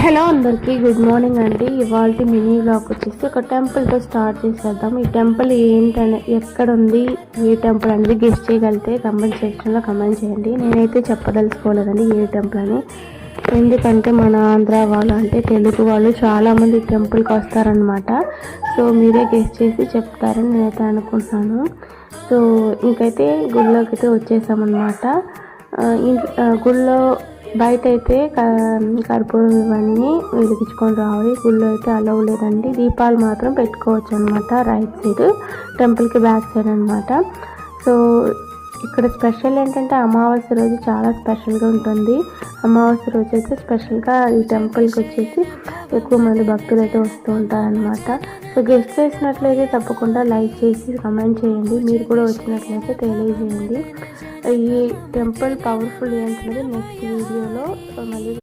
Hello అందరికీ good morning అండి. ఇవాళ మినీ వ్లాగ్ వచ్చేసి ఒక టెంపుల్తో స్టార్ట్ చేసేద్దాం. ఈ టెంపుల్ ఏంటనే ఎక్కడ ఉంది, ఏ టెంపుల్ అనేది గెస్ట్ చేయగలిగితే కమెంట్ సెక్షన్లో కమెంట్ చేయండి. నేనైతే చెప్పదలుచుకోలేదండి ఏ టెంపుల్ అని, ఎందుకంటే మన ఆంధ్ర వాళ్ళు అంటే తెలుగు వాళ్ళు చాలామంది టెంపుల్కి వస్తారనమాట. సో మీరే గెస్ట్ చేసి చెప్తారని నేనైతే అనుకుంటున్నాను. సో ఇంకైతే గుళ్ళోకి అయితే వచ్చేసామన్నమాట. గుళ్ళో బయట అయితే కర్పూరం ఇవన్నీ వెలిగించుకొని రావాలి. గుళ్ళో అయితే అలవ్ లేదండి. దీపాలు మాత్రం పెట్టుకోవచ్చు అనమాట. రైట్ సైడ్ టెంపుల్కి బ్యాక్ సైడ్ అనమాట. సో ఇక్కడ స్పెషల్ ఏంటంటే అమావాస్య రోజు చాలా స్పెషల్గా ఉంటుంది. అమావాస్య రోజు అయితే స్పెషల్గా ఈ టెంపుల్కి వచ్చేసి ఎక్కువ మంది భక్తులు అయితే వస్తూ ఉంటారనమాట. సో గెస్ట్ చేసినట్లయితే తప్పకుండా లైక్ చేసి కమెంట్ చేయండి. మీరు కూడా వచ్చినట్లయితే తెలియజేయండి. ఈ టెంపుల్ పవర్ఫుల్ ఏంటనేది నెక్స్ట్ వీడియోలో మళ్ళీ